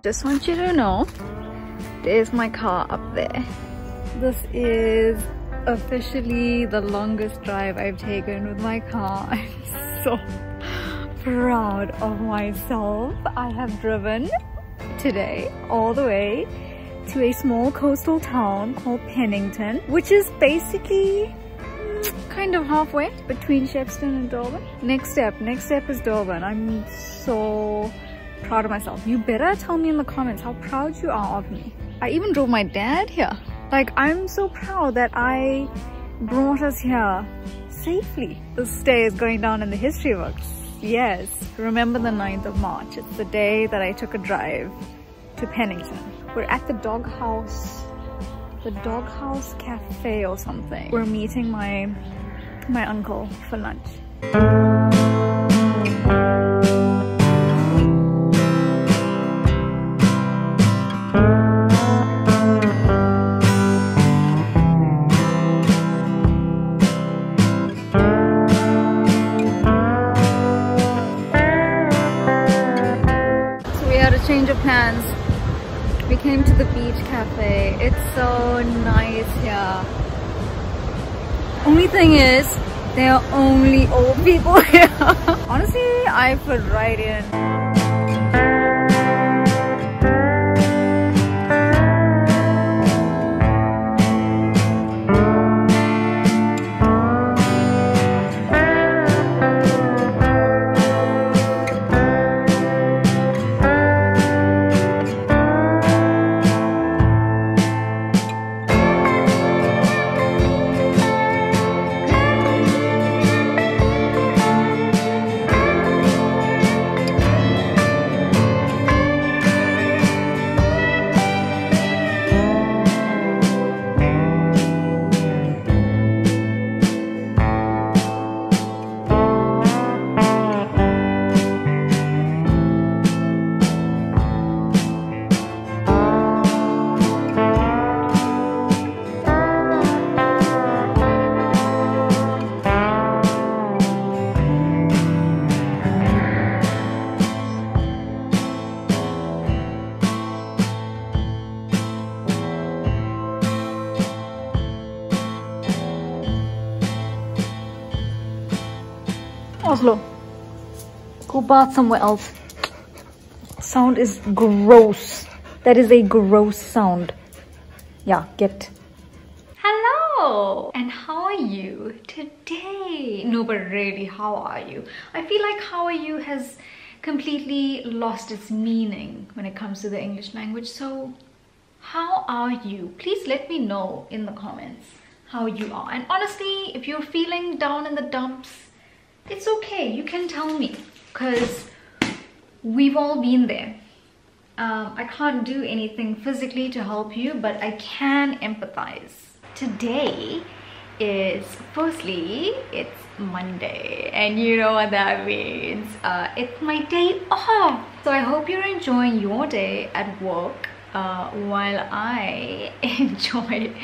Just want you to know, there's my car up there. This is officially the longest drive I've taken with my car. I'm so proud of myself. I have driven today all the way to a small coastal town called Pennington, which is basically kind of halfway between Shepstone and Darwin. Next step is Darwin. I'm so proud of myself. You better tell me in the comments how proud you are of me. I even drove my dad here. Like, I'm so proud that I brought us here safely. This day is going down in the history books. Yes, remember the 9th of March. It's the day that I took a drive to Pennington. We're at the doghouse cafe or something. We're meeting my uncle for lunch. Change of plans. We came to the beach cafe. It's so nice here. Only thing is, there are only old people here. Honestly, I fit right in. Oslo, go bath somewhere else. Sound is gross. That is a gross sound. Yeah, get. Hello! And how are you today? No, but really, how are you? I feel like how are you has completely lost its meaning when it comes to the English language. So, how are you? Please let me know in the comments how you are. And honestly, if you're feeling down in the dumps, it's okay, you can tell me, because we've all been there. I can't do anything physically to help you, but I can empathize. Today is, firstly, it's Monday, and you know what that means. It's my day off. So I hope you're enjoying your day at work while I enjoy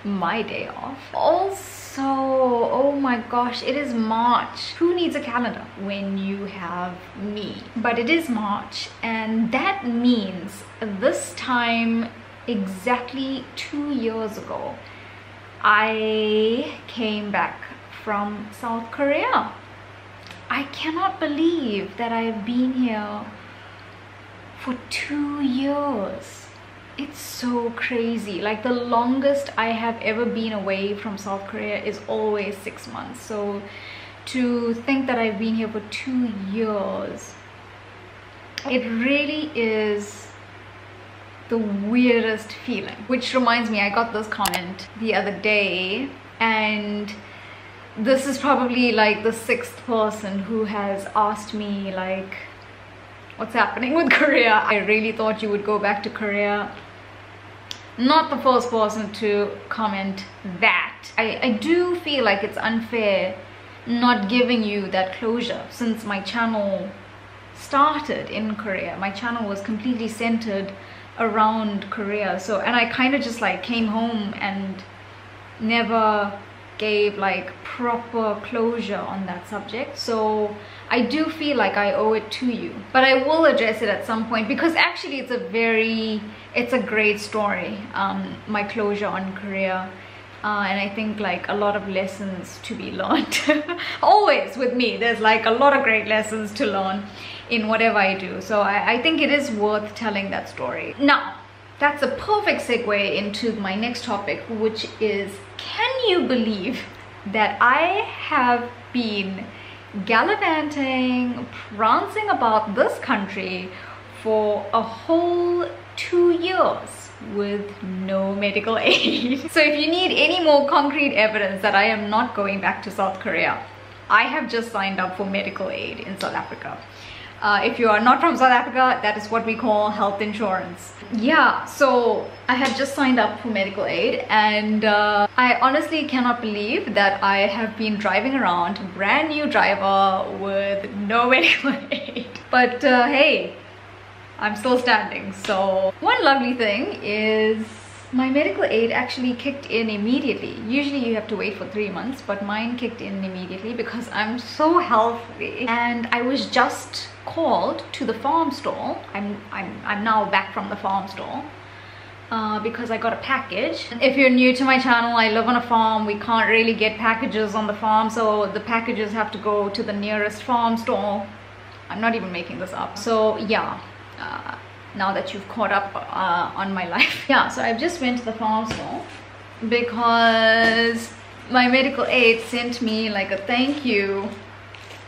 my day off. Also, oh my gosh, it is March. Who needs a calendar when you have me? But it is March, and that means this time exactly 2 years ago, I came back from South Korea. I cannot believe that I've been here for 2 years. It's so crazy. Like, the longest I have ever been away from South Korea is always 6 months. So to think that I've been here for 2 years, it really is the weirdest feeling. Which reminds me, I got this comment the other day, and this is probably like the 6th person who has asked me like, what's happening with Korea? I really thought you would go back to Korea. Not the first person to comment that. I do feel like it's unfair not giving you that closure, since my channel started in Korea. My channel was completely centered around Korea. So, and I kind of just like came home and never gave like proper closure on that subject. So I do feel like I owe it to you, but I will address it at some point, because actually it's a great story, my closure on Korea. And I think like a lot of lessons to be learned. Always with me, there's like a lot of great lessons to learn in whatever I do. So I think it is worth telling that story. Now, that's a perfect segue into my next topic, which is, can you believe that I have been gallivanting, prancing about this country for a whole 2 years with no medical aid? So if you need any more concrete evidence that I am not going back to South Korea, I have just signed up for medical aid in South Africa. If you are not from South Africa, that is what we call health insurance. Yeah, so I have just signed up for medical aid, and I honestly cannot believe that I have been driving around, brand new driver with no medical aid. But hey, I'm still standing. So one lovely thing is my medical aid actually kicked in immediately. Usually you have to wait for 3 months, but mine kicked in immediately because I'm so healthy. And I was just called to the farm store. I'm now back from the farm store because I got a package. If you're new to my channel, I live on a farm. We can't really get packages on the farm, so the packages have to go to the nearest farm store. I'm not even making this up. So yeah, now that you've caught up on my life. Yeah, so I've just went to the farm store because my medical aid sent me like a thank you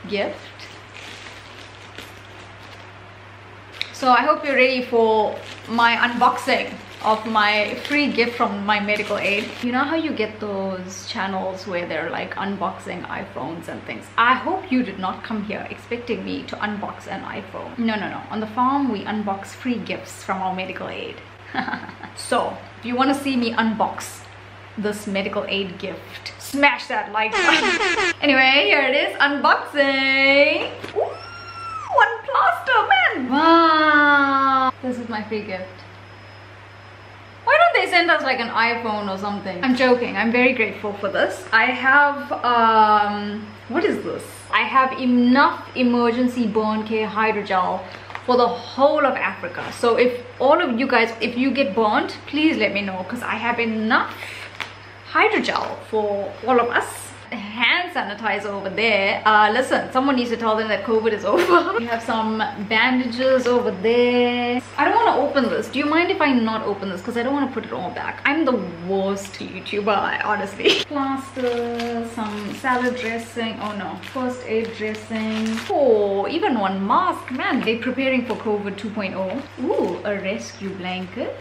gift. So I hope you're ready for my unboxing of my free gift from my medical aid. You know how you get those channels where they're like unboxing iPhones and things? I hope you did not come here expecting me to unbox an iPhone. No, no, no. On the farm, we unbox free gifts from our medical aid. So, if you want to see me unbox this medical aid gift, smash that like button. Anyway, here it is, unboxing. Ooh, one plaster, man. Wow. This is my free gift. Why don't they send us like an iPhone or something? I'm joking. I'm very grateful for this. I have, what is this? I have enough emergency burn care hydrogel for the whole of Africa. So if all of you guys, if you get burnt, please let me know, because I have enough hydrogel for all of us. Hand sanitizer over there. Listen, someone needs to tell them that COVID is over. We have some bandages over there. I don't want to open this. Do you mind if I not open this? Because I don't want to put it all back. I'm the worst YouTuber, honestly. Plaster, some salad dressing. Oh no, first aid dressing. Oh, even one mask. Man, they're preparing for COVID 2.0. Ooh, a rescue blanket.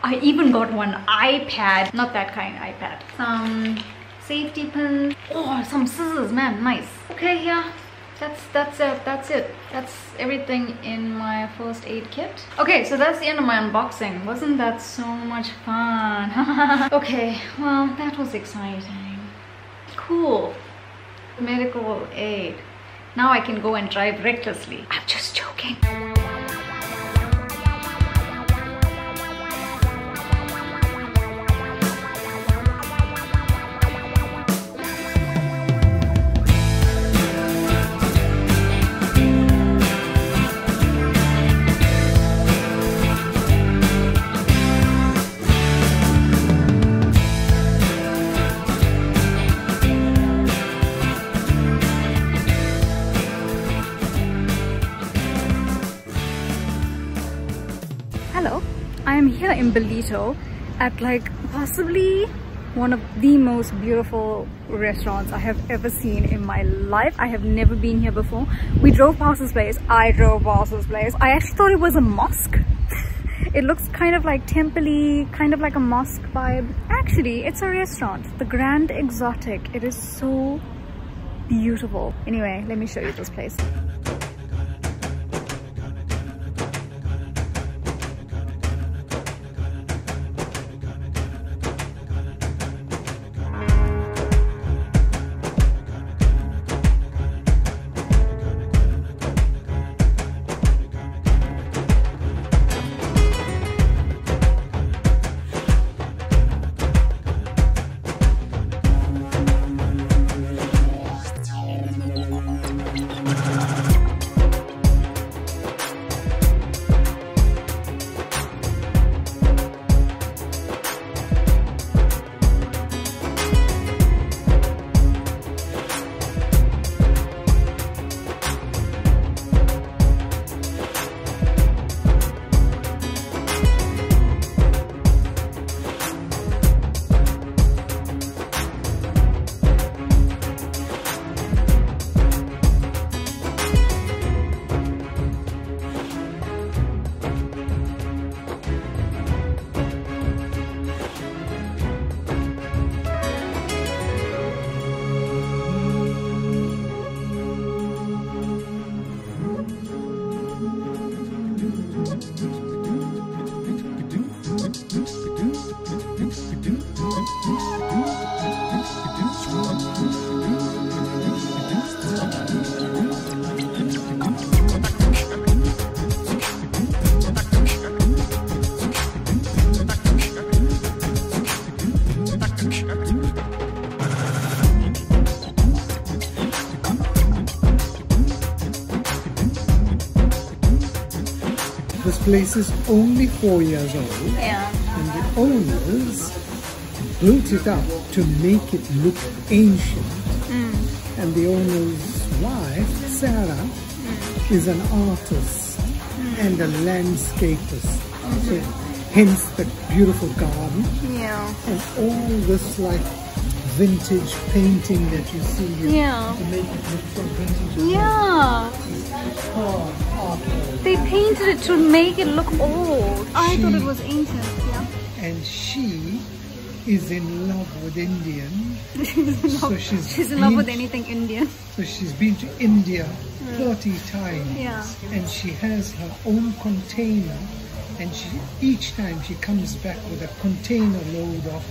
I even got one iPad. Not that kind of iPad. Some safety pins. Oh, some scissors, man, nice. Okay, yeah, that's it. That's everything in my first aid kit. Okay, so that's the end of my unboxing. Wasn't that so much fun? Okay, well, that was exciting. Cool. Medical aid. Now I can go and drive recklessly. I'm just joking. I am here in Ballito at like possibly one of the most beautiful restaurants I have ever seen in my life. I have never been here before. We drove past this place. I drove past this place. I actually thought it was a mosque. It looks kind of like temple-y, kind of like a mosque vibe. Actually, it's a restaurant, the Grand Exotic. It is so beautiful. Anyway, let me show you this place. This place is only 4 years old, Yeah. and the owners built it up to make it look ancient. And the owner's wife, Sarah, is an artist and a landscapist. So, hence the beautiful garden Yeah. and all this like vintage painting that you see here Yeah. to make it look so vintage. Yeah. Art. They painted it to make it look old. I thought it was ancient. Yeah. And she is in love with Indian. So She's in love with anything Indian. So she's been to India 30 times. Yeah. And she has her own container, and each time she comes back with a container load of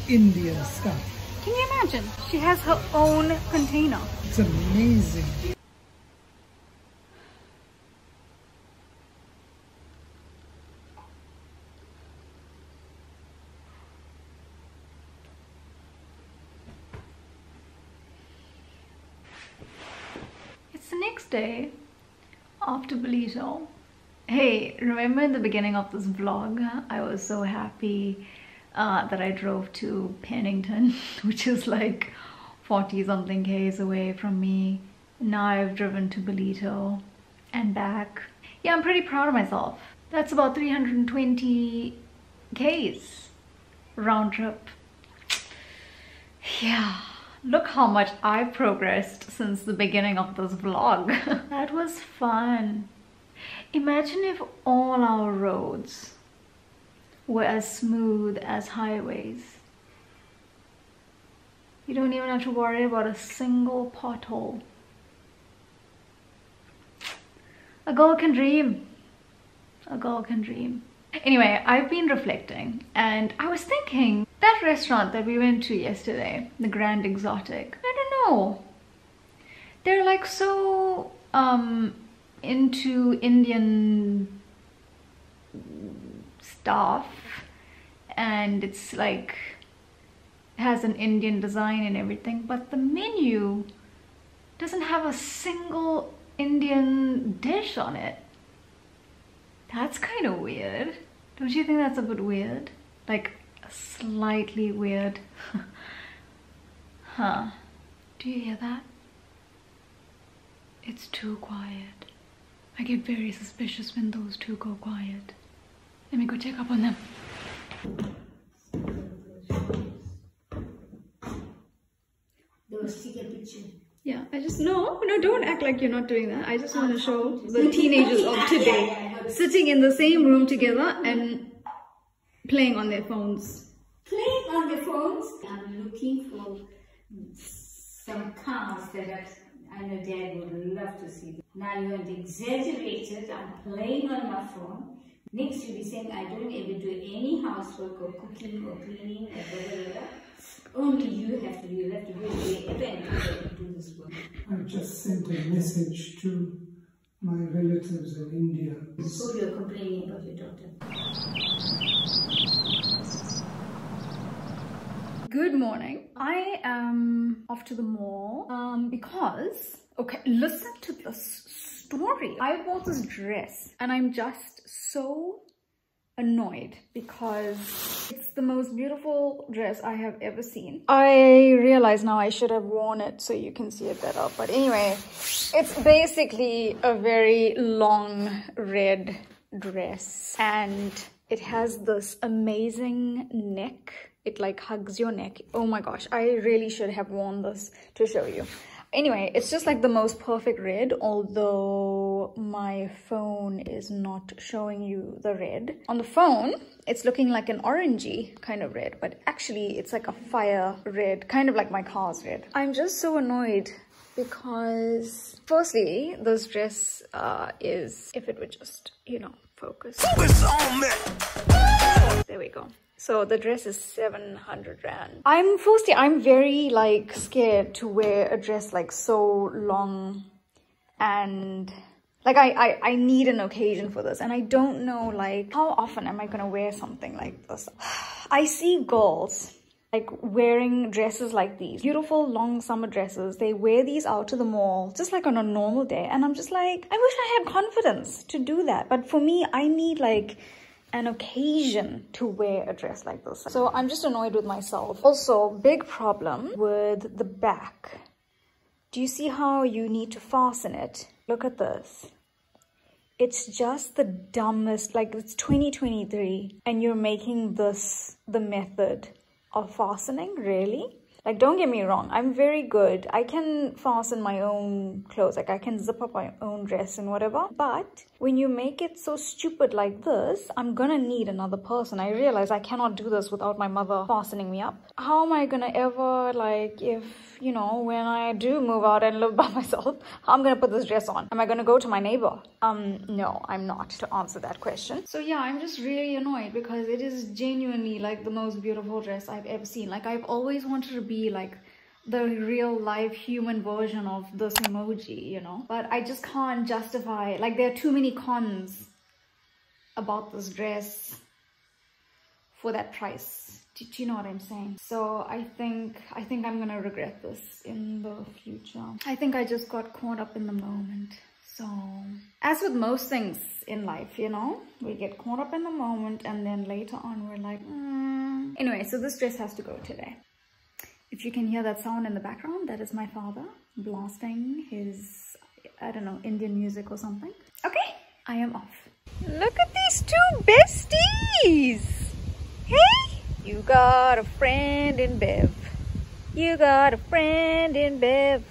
Indian stuff. Can you imagine? She has her own container. It's amazing. It's the next day after Ballito. Hey, remember in the beginning of this vlog, I was so happy that I drove to Pennington, which is like 40 something k's away from me. Now I've driven to Ballito and back. Yeah, I'm pretty proud of myself. That's about 320 k's round trip. Yeah, look how much I've progressed since the beginning of this vlog. That was fun. Imagine if all our roads were as smooth as highways. You don't even have to worry about a single pothole. A girl can dream. A girl can dream. Anyway, I've been reflecting and I was thinking that restaurant that we went to yesterday, the Grand Exotic, I don't know. They're like so into Indian stuff, and it's like has an Indian design and everything, but the menu doesn't have a single Indian dish on it. That's kind of weird. Don't you think that's a bit weird? Like slightly weird. Huh. Do you hear that? It's too quiet. I get very suspicious when those two go quiet. Let me go check up on them. Yeah, I just, no, don't act like you're not doing that. I just want to show the teenagers of today sitting in the same room together and playing on their phones. Playing on their phones? I'm looking for some cars that I know Dad would love to see. Now you want to exaggerate it. I'm playing on my phone. Next you'll be saying I don't ever do any housework or cooking or cleaning or whatever. Only you have to do it wherever and do this work. I've just sent a message to my relatives in India. So you're complaining about your daughter. Good morning. I am off to the mall because, okay, listen to this story. I bought this dress and I'm just so annoyed because it's the most beautiful dress I have ever seen. I realize now I should have worn it so you can see it better. But anyway, it's basically a very long red dress and it has this amazing neck. It like hugs your neck. Oh my gosh, I really should have worn this to show you. Anyway, it's just like the most perfect red, although my phone is not showing you the red. On the phone, it's looking like an orangey kind of red, but actually it's like a fire red, kind of like my car's red. I'm just so annoyed because firstly, this dress is, if it would just, you know, focus. There we go. So the dress is 700 Rand. I'm very like scared to wear a dress like so long and like I need an occasion for this and I don't know like how often am I gonna wear something like this. I see girls like wearing dresses like these, beautiful long summer dresses. They wear these out to the mall just like on a normal day and I'm just like, I wish I had confidence to do that. But for me, I need like an occasion to wear a dress like this. So I'm just annoyed with myself. Also, big problem with the back. Do you see how you need to fasten it? Look at this. It's just the dumbest, like it's 2023 and you're making this the method of fastening, really? Like, don't get me wrong, I'm very good. I can fasten my own clothes, like I can zip up my own dress and whatever. But when you make it so stupid like this, I'm gonna need another person. I realize I cannot do this without my mother fastening me up. How am I gonna ever, like, if, you know, when I do move out and live by myself, how I'm gonna put this dress on? Am I gonna go to my neighbor? No, I'm not, to answer that question. So yeah, I'm just really annoyed because it is genuinely like the most beautiful dress I've ever seen. Like, I've always wanted to be like the real life human version of this emoji, you know, but I just can't justify, like there are too many cons about this dress for that price. Do you know what I'm saying? So I think I'm gonna regret this in the future. I think I just got caught up in the moment. So as with most things in life, you know, we get caught up in the moment and then later on we're like, Anyway, so this dress has to go today. If you can hear that sound in the background, that is my father blasting his, I don't know, Indian music or something. Okay, I am off. Look at these two besties. Hey, you got a friend in Bev. You got a friend in Bev.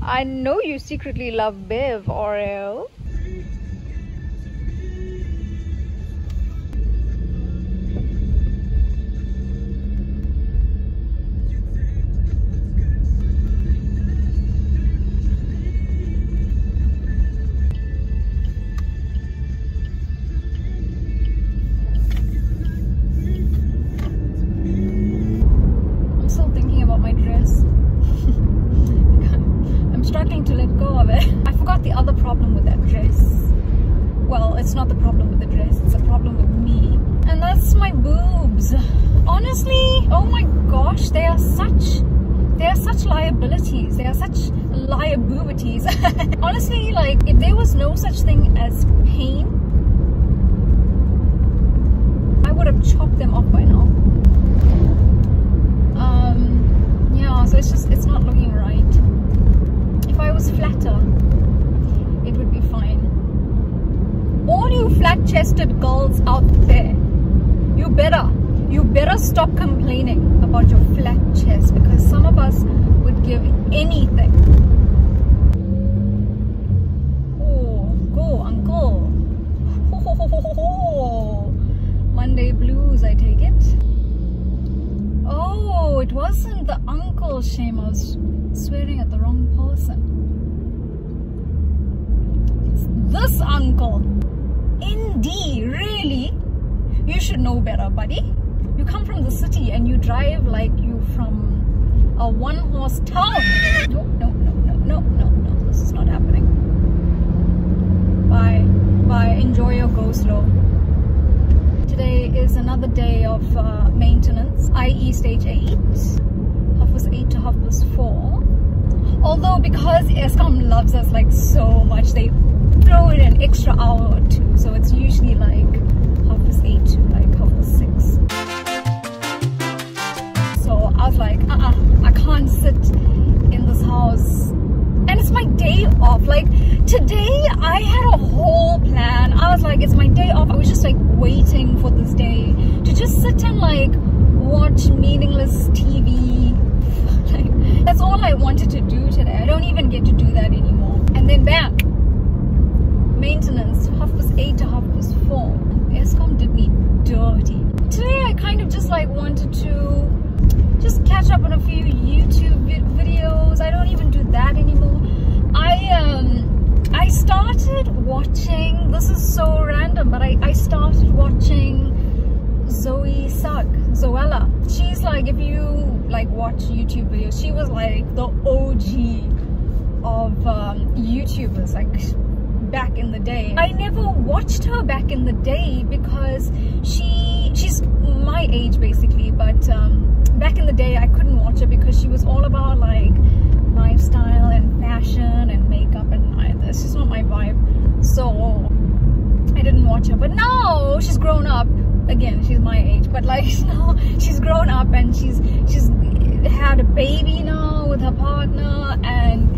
I know you secretly love Bev, Orel. It's not the problem with the dress, it's a problem with me. And that's my boobs. Honestly, oh my gosh, they are such liabilities. They are such liabilities. Honestly, like, if there was no such thing as pain, I would have chopped them off by now. Yeah, so it's not looking right. If I was flatter, it would be fine. All you flat-chested girls out there, you better stop complaining about your flat chest, because some of us would give anything Oh, Monday blues, I take it. Oh, it wasn't the uncle, shame. I was swearing at the wrong person. It's this uncle. Indeed, really? You should know better, buddy. You come from the city and you drive like you from a one-horse town. No, no, no, no, no, no, no. This is not happening. Bye. Bye. Enjoy your go slow. Today is another day of maintenance, i.e. stage 8. 8:30 to 4:30. Although because Eskom loves us like so much, they throw in an extra hour or two. So it's usually like 8:30 to like 6:30. So I was like, I can't sit in this house. And it's my day off. Like today I had a whole plan. I was like, it's my day off. I was just like waiting for this day to just sit and like watch meaningless TV. Like, that's all I wanted to do today. I don't even get to do that anymore. And then bam, maintenance, 8:30 to 4:30. Eskom did me dirty. Today I kind of just like wanted to just catch up on a few YouTube videos. I don't even do that anymore. I started watching, this is so random, but I started watching Zoella. She's like, if you like watch YouTube videos, she was like the OG of YouTubers, like back in the day. I never watched her back in the day because she's my age basically, but back in the day I couldn't watch her because she was all about like lifestyle and fashion and makeup, and that's just not my vibe, so I didn't watch her. But now she's grown up again, she's my age, but like now she's grown up and she's had a baby now with her partner, and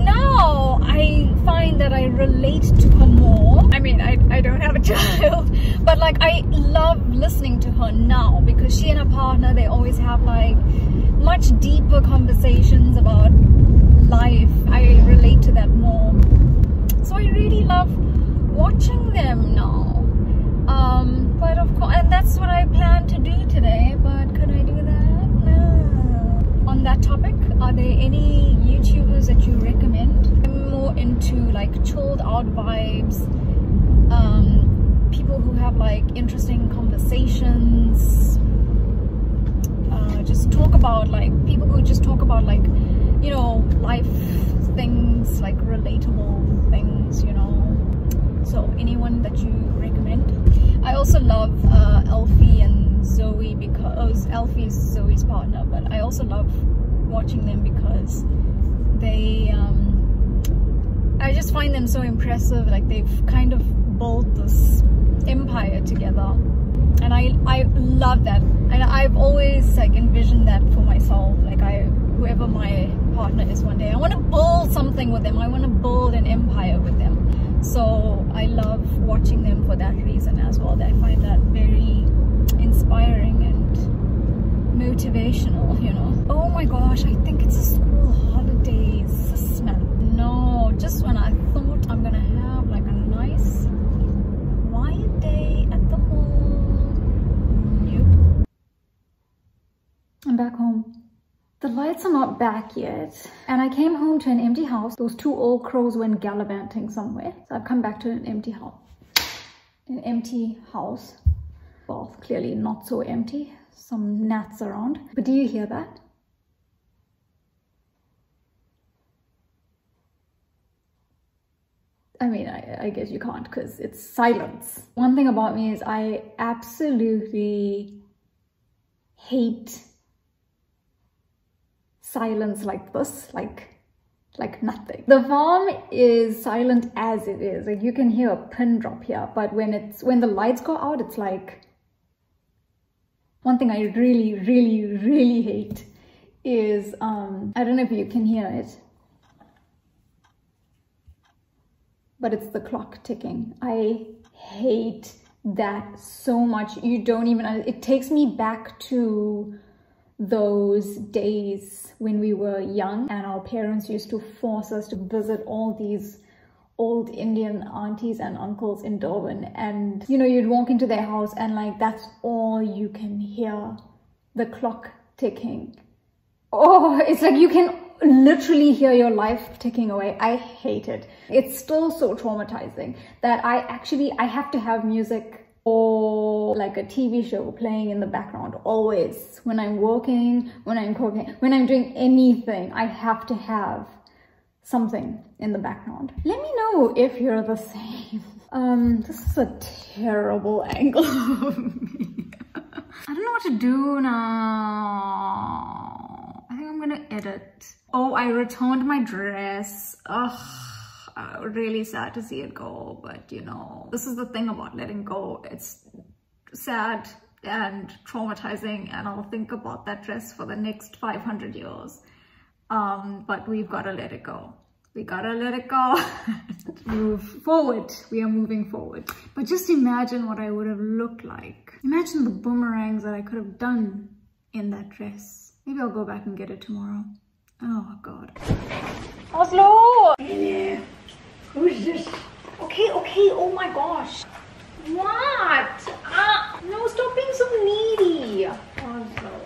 now I find that I relate to her more. I mean, I don't have a child, but like I love listening to her now because she and her partner, they always have like much deeper conversations about life. I relate to that more. So I really love watching them now. But of course, and that's what I plan to do today, but could I do that? No. On that topic, are there any YouTubers that you recommend? I'm more into like chilled out vibes, people who have like interesting conversations, just talk about like, people who just talk about like, you know, life things, like relatable things, you know. So anyone that you recommend? I also love Elfie and Zoe, because Elfie is Zoe's partner, but I also love watching them because they I just find them so impressive. Like they've kind of built this empire together, and I love that, and I've always like envisioned that for myself. Like whoever my partner is one day, I want to build something with them. I want to build an empire with them. So I love watching them for that reason as well. I find that very inspiring and motivational, you know. Oh my gosh, I think it's school holidays, sis man. No, just when I thought I'm gonna have like a nice quiet day at the mall. Nope. I'm back home. The lights are not back yet, and I came home to an empty house. Those two old crows went gallivanting somewhere, so I've come back to an empty house. An empty house. Well, clearly not so empty. Some gnats around. But do you hear that? I mean, I guess you can't because it's silence. One thing about me is I absolutely hate silence like this, like nothing. The farm is silent as it is. Like you can hear a pin drop here, but when the lights go out, it's like, one thing I really hate is I don't know if you can hear it, but it's the clock ticking. I hate that so much. You don't even, it takes me back to those days when we were young and our parents used to force us to visit all these old Indian aunties and uncles in Durban, and you know, you'd walk into their house and like that's all you can hear, the clock ticking. Oh, it's like you can literally hear your life ticking away. I hate it. It's still so traumatizing that I have to have music or like a TV show playing in the background always. When I'm working, when I'm cooking, when I'm doing anything, I have to have something in the background. Let me know if you're the same. This is a terrible angle of me. I don't know what to do now. I think I'm gonna edit. Oh, I returned my dress. Ugh. Really sad to see it go, but you know, this is the thing about letting go. It's sad and traumatizing, and I'll think about that dress for the next 500 years. But we've got to let it go. We gotta let it go. Move forward. We are moving forward. But just imagine what I would have looked like. Imagine the boomerangs that I could have done in that dress. Maybe I'll go back and get it tomorrow. Oh God. Oslo! Hello. Who's this? Okay, oh my gosh. What? No, stop being so needy. Oslo.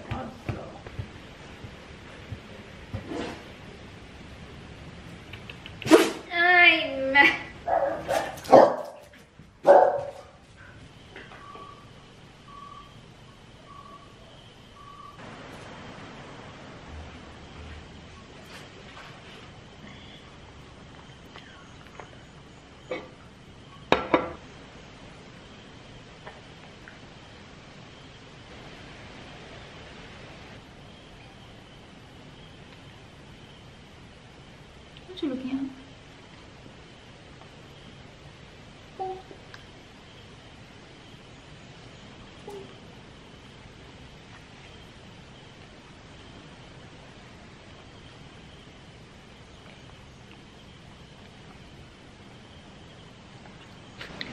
What are you looking at?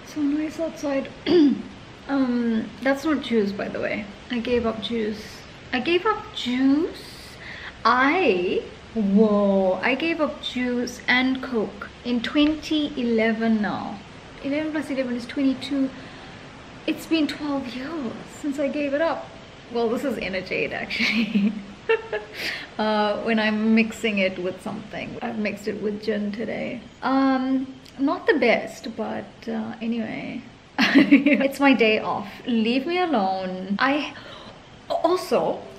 It's so nice outside. That's not juice, by the way. I gave up juice. I gave up juice? Whoa, I gave up juice and Coke in 2011 now. 11 plus 11 is 22. It's been 12 years since I gave it up. Well, this is Energade actually. When I'm mixing it with something. I've mixed it with gin today. Not the best, but anyway. It's my day off. Leave me alone.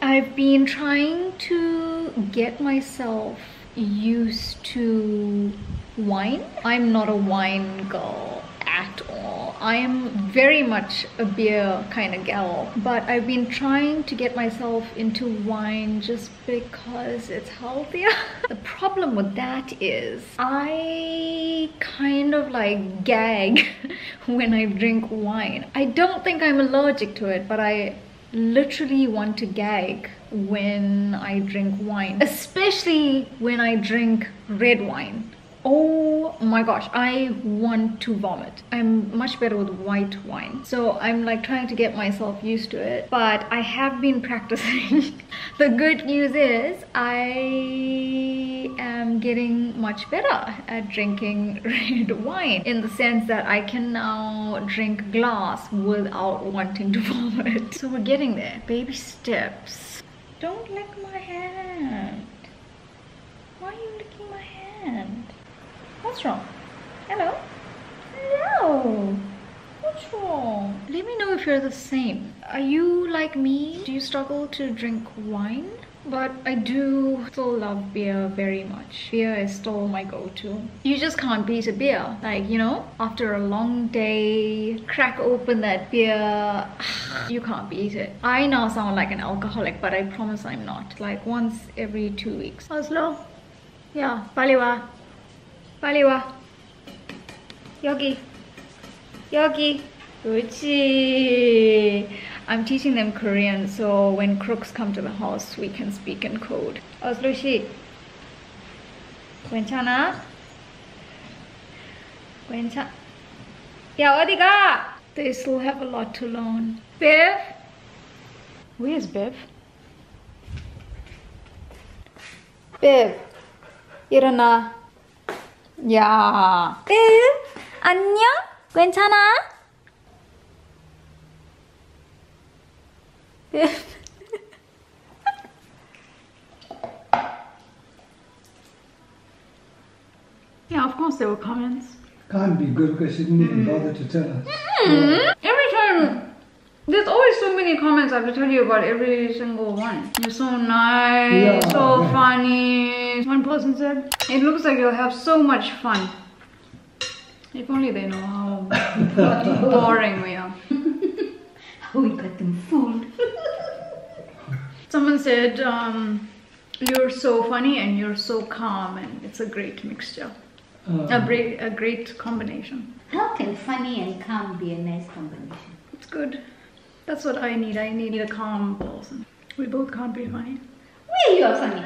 I've been trying to get myself used to wine. I'm not a wine girl at all. I am very much a beer kind of gal, but I've been trying to get myself into wine just because it's healthier. The problem with that is I kind of like gag when I drink wine. I don't think I'm allergic to it, but I literally want to gag when I drink wine, especially when I drink red wine. Oh my gosh, I want to vomit. I'm much better with white wine, so I'm like trying to get myself used to it, but I have been practicing. The good news is I am getting much better at drinking red wine, in the sense that I can now drink glass without wanting to vomit. So we're getting there. Baby steps. Don't lick my hand. Why are you licking my hand? What's wrong? Hello? Hello! What's wrong? Let me know if you're the same. Are you like me? Do you struggle to drink wine? But I do still love beer very much. Beer is still my go-to. You just can't beat a beer. Like, you know, after a long day, crack open that beer, you can't beat it. I now sound like an alcoholic, but I promise I'm not. Like once every 2 weeks. Oslo? Yeah, Baliwa. Baliwa. Yogi. Yogi. Uchi. I'm teaching them Korean, so when crooks come to the house, we can speak in code. Oslushi. 괜찮아? 괜찮? 야, 어디가? They still have a lot to learn. Bev? Where's Bev? Bev. 일어나. 야. 안녕? 괜찮아? Yeah, of course there were comments. Can't be good because she didn't even bother to tell us. Every time, there's always so many comments. I have to tell you about every single one. You're so nice, so funny. One person said, it looks like you'll have so much fun. If only they know how boring we are. How we got them fooled. Someone said, you're so funny and you're so calm, and it's a great mixture. A great combination. How can funny and calm be a nice combination? It's good. That's what I need. I need a calm person. We both can't be funny. Well, you are funny.